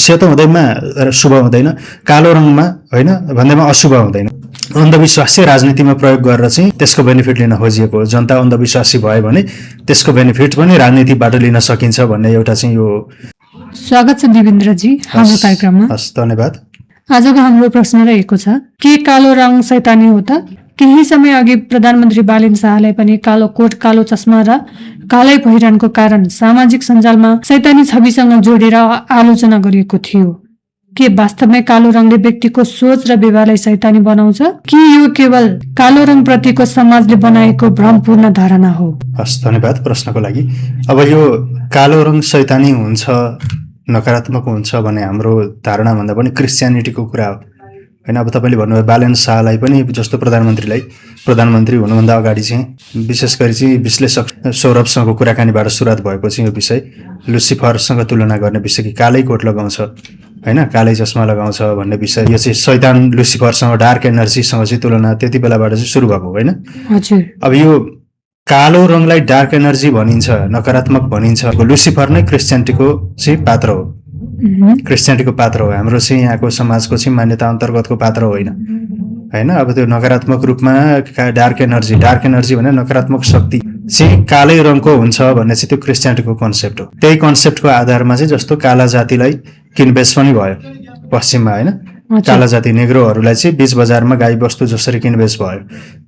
सेतो हुँदैमा शुभ हुँदैन, कालो रङमा होइन भन्दैमा अशुभ हुँदैन। अन्धविश्वास चाहिँ राजनीतिमा प्रयोग गरेर चाहिँ त्यसको बेनिफिट लिन खोजिएको हो। जनता अन्धविश्वासी भयो भने त्यसको बेनिफिट पनि राजनीतिबाट लिन सकिन्छ भन्ने एउटा चाहिँ यो। स्वागत छ देवेन्द्रजी हाम्रो कार्यक्रममा। हस्, धन्यवाद। आजको हाम्रो प्रश्न रहेको छ, के कालो रङ शैतानी हो त? केही समय अघि प्रधानमन्त्री बालेन शाहलाई पनि कालो कोट, कालो चस्मा र कालै पहिरनको कारण सामाजिक सञ्जालमा शैतानी छविसँग जोडेर आलोचना गरिएको थियो। के वास्तवमै कालो रङले व्यक्तिको सोच र व्यवहारलाई शैतानी बनाउँछ कि यो केवल कालो रङ प्रतिको समाजले बनाएको भ्रमपूर्ण धारणा हो? हस्, धन्यवाद प्रश्नको लागि। अब यो कालो रङ शैतानी हुन्छ, नकारात्मक हुन्छ भन्ने हाम्रो धारणा भन्दा पनि क्रिस्चियनिटीको कुरा हो होइन। अब तपाईँले भन्नुभयो बालेन शाहलाई पनि जस्तो प्रधानमन्त्री हुनुभन्दा अगाडि चाहिँ विशेष गरी चाहिँ विश्लेषक सौरभसँगको कुराकानीबाट सुरुवात भएको चाहिँ यो विषय लुसिफरसँग तुलना गर्ने विषय कि कालै कोट लगाउँछ होइन, कालै चस्मा लगाउँछ भन्ने विषय, यो चाहिँ शैतान लुसिफरसँग डार्क एनर्जीसँग चाहिँ तुलना त्यति बेलाबाट चाहिँ सुरु भएको होइन। अब यो कालो रङलाई डार्क एनर्जी भनिन्छ, नकारात्मक भनिन्छ। लुसिफर नै क्रिस्चियनिटीको चाहिँ पात्र हो, क्रिस्चियनिटीको पात्र हो, हाम्रो चाहिँ यहाँको समाजको चाहिँ मान्यता अन्तर्गतको पात्र होइन होइन। अब त्यो नकारात्मक रूपमा डार्क एनर्जी भने नकारात्मक शक्ति चाहिँ कालै रङको हुन्छ भन्ने चाहिँ त्यो क्रिस्चियनिटीको कन्सेप्ट हो। त्यही कन्सेप्टको आधारमा चाहिँ जस्तो काला जातिलाई किनबेच पनि भयो पश्चिममा होइन, काला जाति नेग्रोहरूलाई चाहिँ बीच बजारमा गाई बस्तु जसरी किनबेच भयो,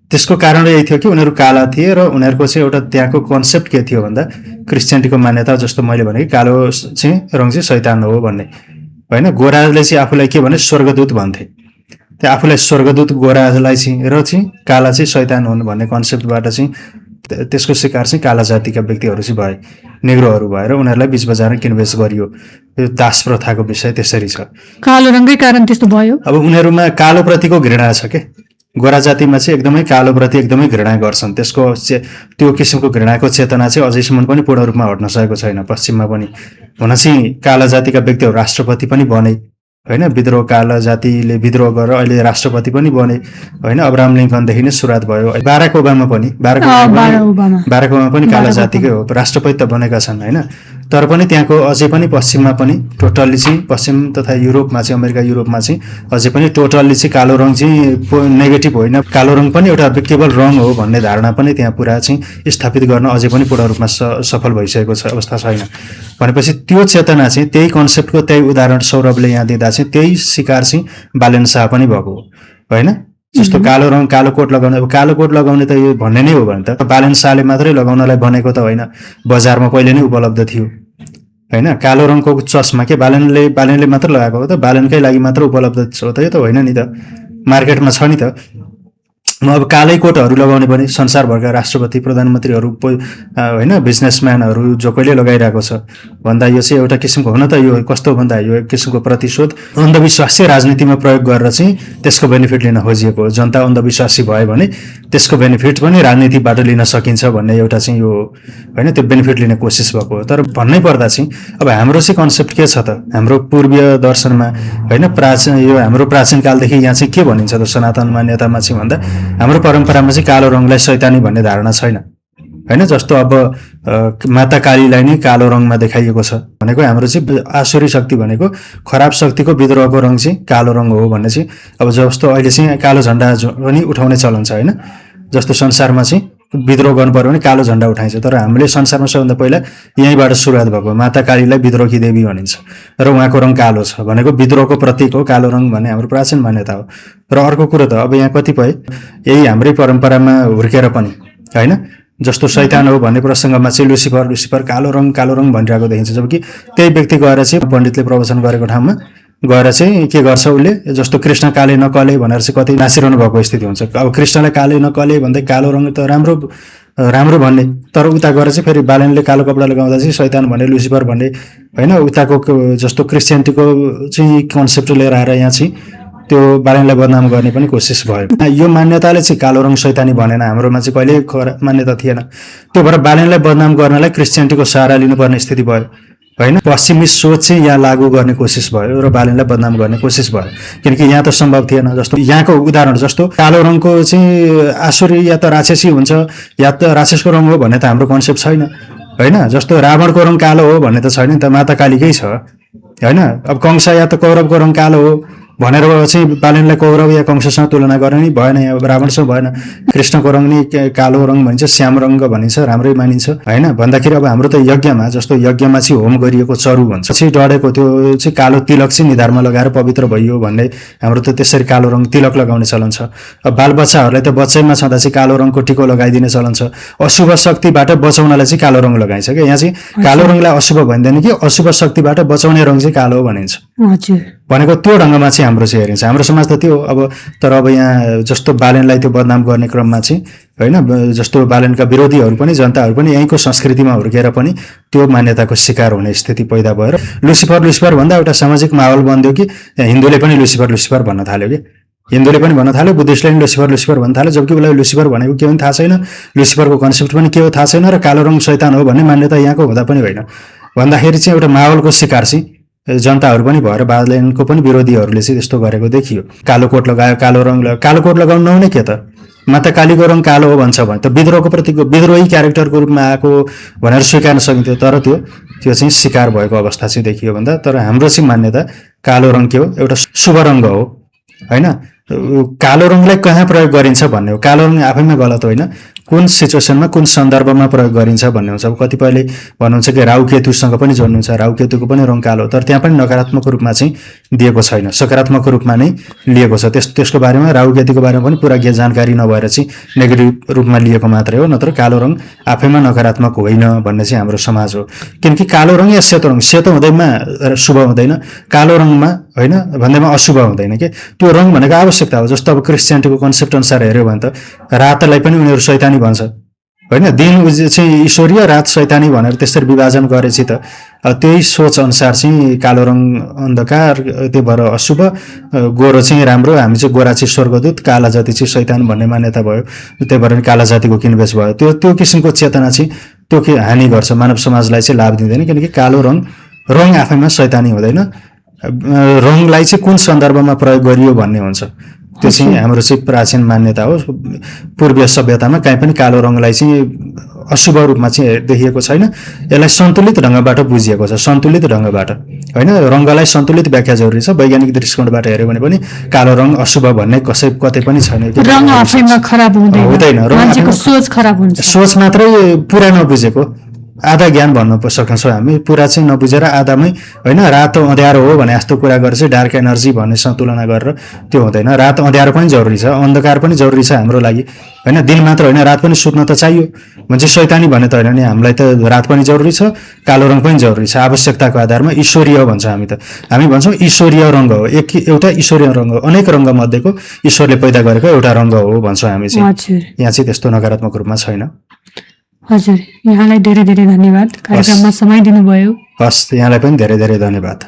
त्यसको कारण यही थियो कि उनीहरू काला थिए र उनीहरूको चाहिँ एउटा त्यहाँको कन्सेप्ट के थियो भन्दा क्रिस्चियनिटीको मान्यता जस्तो मैले भने कि कालो चाहिँ रङ चाहिँ शैतान हो भन्ने होइन। गोराले चाहिँ आफूलाई के भने स्वर्गदूत भन्थे, त्यो आफूलाई स्वर्गदूत गोरालाई चाहिँ र चाहिँ काला चाहिँ शैतान हुन् भन्ने कन्सेप्टबाट चाहिँ त्यसको शिकार चाहिँ काला जातिका व्यक्तिहरू चाहिँ भए, नेग्रोहरू भएर उनीहरूलाई बीच बजारमा किनबेच गरियो। यो दास प्रथाको विषय त्यसरी छ। कालो रङकै कारण त्यस्तो भयो। अब उनीहरूमा कालो प्रतिको घृणा छ के, गोरा जातिमा चाहिँ एकदमै कालो प्रति एकदमै घृणा गर्छन्। त्यसको त्यो किसिमको घृणाको चेतना चाहिँ अझैसम्म पनि पूर्ण रूपमा हट्न सकेको छैन पश्चिममा पनि। हुन चाहिँ काला जातिका व्यक्तिहरू राष्ट्रपति पनि बने होइन, विद्रोह काला जातिले विद्रोह गरेर अहिले राष्ट्रपति पनि बने होइन। अब्राहम लिङ्कनदेखि नै सुरुवात भयो। बाराक ओबामा पनि काला जातिकै हो, राष्ट्रपति त बनेका छन् होइन। तर पनि त्यहाँको अझै पनि पश्चिममा पनि टोटल्ली चाहिँ पश्चिम तथा युरोपमा चाहिँ अमेरिका युरोपमा चाहिँ अझै पनि टोटल्ली चाहिँ कालो रङ चाहिँ नेगेटिभ होइन, कालो रङ पनि एउटा केवल रङ हो भन्ने धारणा पनि त्यहाँ पुरा चाहिँ स्थापित गर्न अझै पनि पूर्ण रूपमा सफल भइसकेको छ अवस्था छैन। भनेपछि त्यो चेतना चाहिँ त्यही कन्सेप्टको त्यही उदाहरण सौरभले यहाँ दिँदा चाहिँ त्यही शिकार चाहिँ बालेन शाह पनि भएको होइन। जस्तो कालो रङ कालो कोट लगाउने, अब कालो कोट लगाउने त यो भन्ने नै हो भने त बालेन शाहले मात्रै लगाउनलाई भनेको त होइन, बजारमा पहिले नै उपलब्ध थियो होइन। कालो रङको चस्मा के बालेनले मात्र लगाएको हो त, बालेनकै लागि मात्र उपलब्ध छ त, यो त होइन नि त, मार्केटमा छ नि त। अब कालै कोटहरू लगाउने पनि संसारभरका राष्ट्रपति प्रधानमन्त्रीहरू होइन, बिजनेसम्यानहरू जो कहिले लगाइरहेको छ भन्दा यो चाहिँ एउटा किसिमको हुन त यो कस्तो भन्दा यो एक किसिमको प्रतिशोध अन्धविश्वास चाहिँ राजनीतिमा प्रयोग गरेर चाहिँ त्यसको बेनिफिट लिन खोजिएको हो। जनता अन्धविश्वासी भयो भने त्यसको बेनिफिट पनि राजनीतिबाट लिन सकिन्छ भन्ने एउटा चाहिँ यो होइन, त्यो बेनिफिट लिने कोसिस भएको हो। तर भन्नै पर्दा चाहिँ अब हाम्रो चाहिँ कन्सेप्ट के छ त, हाम्रो पूर्वीय दर्शनमा होइन, यो हाम्रो प्राचीन कालदेखि यहाँ चाहिँ के भनिन्छ त सनातन मान्यतामा चाहिँ भन्दा हाम्रो परम्परामा चाहिँ कालो रङलाई शैतानी भन्ने धारणा छैन होइन। जस्तो अब माता कालीलाई नै कालो रङमा देखाइएको छ भनेको हाम्रो चाहिँ आसुरी शक्ति भनेको खराब शक्तिको विद्रोहको रङ चाहिँ कालो रङ हो भन्ने चाहिँ अब जस्तो अहिले चाहिँ कालो झन्डा पनि उठाउने चलन छ होइन। जस्तो संसारमा चाहिँ विद्रोह गर्नु पर्यो भने कालो झन्डा उठाइन्छ, तर हामीले संसारमा सबभन्दा पहिला यहीँबाट सुरुवात भएको। माता कालीलाई विद्रोही देवी भनिन्छ र उहाँको रङ कालो छ भनेको विद्रोहको प्रतीक हो कालो रङ भन्ने हाम्रो प्राचीन मान्यता हो। र अर्को कुरो त अब यहाँ कतिपय यही हाम्रै परम्परामा हुर्केर पनि होइन, जस्तो शैतान हो भन्ने प्रसङ्गमा चाहिँ लुसिफर कालो रङ भनिरहेको देखिन्छ, जबकि त्यही व्यक्ति गएर चाहिँ पण्डितले प्रवचन गरेको ठाउँमा गएर चाहिँ के गर्छ उसले, जस्तो कृष्ण काले नकले भनेर चाहिँ कति नाचिरहनु भएको स्थिति हुन्छ। अब कृष्णलाई काले नकले भन्दै कालो रङ त राम्रो भन्ने, तर उता गएर चाहिँ फेरि बालेनले कालो कपडा लगाउँदा चाहिँ शैतान भन्ने लुसिफर भन्ने होइन, उताको जस्तो क्रिस्चियनिटीको चाहिँ कन्सेप्ट लिएर आएर यहाँ चाहिँ त्यो बालेनलाई बदनाम गर्ने पनि कोसिस भयो। यो मान्यताले चाहिँ कालो रङ शैतानी भनेन, हाम्रोमा चाहिँ कहिले मान्यता थिएन। त्यो भएर बालेनलाई बदनाम गर्नलाई क्रिस्चियनिटीको सहारा लिनुपर्ने स्थिति भयो होइन। पश्चिमी सोच चाहिँ यहाँ लागू गर्ने कोसिस भयो र बालेनलाई बदनाम गर्ने कोसिस भयो, किनकि यहाँ त सम्भव थिएन। जस्तो यहाँको उदाहरण जस्तो कालो रङको चाहिँ आसुरी या त राक्षसी हुन्छ या त राक्षसको रङ हो भन्ने त हाम्रो कन्सेप्ट छैन होइन। जस्तो रावणको रङ कालो हो भन्ने त छैन नि त, माता कालीकै छ होइन। अब कंस या त कौरवको रङ कालो हो भनेर चाहिँ बालेनलाई कौरव या कंससँग तुलना गर्ने नि भएन, यहाँ रावणसँग भएन। कृष्णको रङ नि कालो रङ भनिन्छ, श्याम रङ्ग भनिन्छ, राम्रै मानिन्छ होइन। भन्दाखेरि अब हाम्रो त यज्ञमा जस्तो यज्ञमा चाहिँ होम गरिएको चरु भन्छ चाहिँ डढेको त्यो चाहिँ कालो तिलक चाहिँ निधारमा लगाएर पवित्र भइयो भन्ने, हाम्रो त त्यसरी कालो रङ तिलक लगाउने चलन छ। अब बालबच्चाहरूलाई त बच्चैमा छँदा चाहिँ कालो रङको टिको लगाइदिने चलन छ। अशुभ शक्तिबाट बचाउनलाई चाहिँ कालो रङ लगाइन्छ क्या। यहाँ चाहिँ कालो रङलाई अशुभ भनिँदैन कि अशुभ शक्तिबाट बचाउने रङ चाहिँ कालो भनिन्छ भनेको त्यो ढङ्गमा चाहिँ हाम्रो चाहिँ हेरिन्छ। हाम्रो समाज त त्यो अब तर अब यहाँ जस्तो बालेनलाई त्यो बदनाम गर्ने क्रममा चाहिँ होइन, जस्तो बालेनका विरोधीहरू पनि जनताहरू पनि यहीँको संस्कृतिमा हुर्केर पनि त्यो मान्यताको शिकार हुने स्थिति पैदा भएर लुसिफर भन्दा एउटा सामाजिक माहौल बन्यो कि हिन्दूले पनि लुसिफर भन्न थाल्यो कि, हिन्दूले पनि भन्न थाल्यो, बुद्धिस्टले पनि लुसिफर भन्न थाल्यो, जबकि उसलाई लुसिफर भनेको के हो थाहा छैन, लुसिफरको कन्सेप्ट पनि के हो थाहा छैन, र कालो रङ शैतान हो भन्ने मान्यता यहाँको हुँदा पनि होइन। भन्दाखेरि चाहिँ एउटा माहौलको शिकार चाहिँ जनताहरू पनि भएर बालेनको पनि विरोधीहरूले चाहिँ त्यस्तो गरेको देखियो। कालो कोट लगायो, कालो रङ लगायो, कालो कोट लगाउनु नहुने के त, माता कालीको रङ कालो हो भन्छ भने त विद्रोहको प्रतीक, विद्रोही क्यारेक्टरको रूपमा आएको भनेर स्वीकार्न सकिन्थ्यो। तर त्यो चाहिँ शिकार भएको अवस्था चाहिँ देखियो भन्दा, तर हाम्रो चाहिँ मान्यता कालो रङ के हो, एउटा शुभ रङ्ग हो होइन। कालो रङलाई कहाँ प्रयोग गरिन्छ भन्ने हो, कालो रङ आफैमा गलत होइन, कुन सिचुएसनमा कुन सन्दर्भमा प्रयोग गरिन्छ भन्ने हुन्छ। अब कतिपयले भन्नुहुन्छ कि राहु केतुसँग पनि जोड्नुहुन्छ, राहु केतुको पनि रङ कालो, तर त्यहाँ पनि नकारात्मक रूपमा चाहिँ दिएको छैन, सकारात्मक रूपमा नै लिएको छ। त्यसको बारेमा राहु केतुको बारेमा पनि पुरा जानकारी नभएर चाहिँ नेगेटिभ रूपमा लिएको मात्रै हो, नत्र कालो रङ आफैमा नकारात्मक होइन भन्ने चाहिँ हाम्रो समाज हो। किनकि कालो रङ या सेतो रङ, सेतो हुँदैमा शुभ हुँदैन, कालो रङमा होइन भन्दैमा अशुभ हुँदैन कि। त्यो रङ भनेको आवश्यकता हो। जस्तो अब क्रिस्चियनिटीको कन्सेप्ट अनुसार हेऱ्यो भने त रातलाई पनि उनीहरू शैतानी भन्छ होइन, दिन चाहिँ ईश्वरीय, रात शैतानी भनेर त्यसरी विभाजन गरेपछि त त्यही सोच अनुसार चाहिँ कालो रङ अन्धकार, त्यो भएर अशुभ, गोरो चाहिँ राम्रो, हामी चाहिँ गोरा चाहिँ स्वर्गदूत, काला जाति चाहिँ शैतान भन्ने मान्यता भयो, त्यही भएर काला जातिको किनबेच भयो। त्यो किसिमको चेतना चाहिँ त्यो के हानि गर्छ, मानव समाजलाई चाहिँ लाभ दिँदैन। किनकि कालो रङ आफैमा शैतानी हुँदैन, रङलाई चाहिँ कुन सन्दर्भमा प्रयोग गरियो भन्ने हुन्छ। त्यो चाहिँ हाम्रो चाहिँ प्राचीन मान्यता हो। पूर्वीय सभ्यतामा कहीँ पनि कालो रङलाई चाहिँ अशुभ रूपमा चाहिँ देखिएको छैन, यसलाई सन्तुलित ढङ्गबाट बुझिएको छ, सन्तुलित ढङ्गबाट होइन। रङ्गलाई सन्तुलित व्याख्या जरुरी छ। वैज्ञानिक दृष्टिकोणबाट हेऱ्यो भने पनि कालो रङ अशुभ भन्ने कतै पनि छैन। रङ आफैमा खराब हुँदैन, मान्छेको सोच खराब हुन्छ, सोच मात्रै पुरा नबुझेको, आधा ज्ञान भन्न सक्छौँ हामी, पुरा चाहिँ नबुझेर आधामै होइन। रातो अँध्यारो हो भने जस्तो कुरा गरेर चाहिँ डार्क एनर्जी भन्नेसँग तुलना गरेर त्यो हुँदैन। रात अँध्यारो पनि जरुरी छ, अन्धकार पनि जरुरी छ हाम्रो लागि होइन। दिन मात्र होइन, रात पनि सुत्न त चाहियो भन्छ, शैतानी भन्ने त होइन नि, हामीलाई त रात पनि जरुरी छ, कालो रङ पनि जरुरी छ। आवश्यकताको आधारमा ईश्वरीय भन्छ हामी भन्छौँ ईश्वरीय रङ हो, एउटा ईश्वरीय रङ हो, अनेक रङ मध्येको ईश्वरले पैदा गरेको एउटा रङ हो भन्छौँ हामी चाहिँ। यहाँ चाहिँ त्यस्तो नकारात्मक रूपमा छैन। हजुर, यहाँलाई धेरै धेरै धन्यवाद कार्यक्रममा समय दिनुभयो। हस्, यहाँलाई पनि धेरै धेरै धन्यवाद।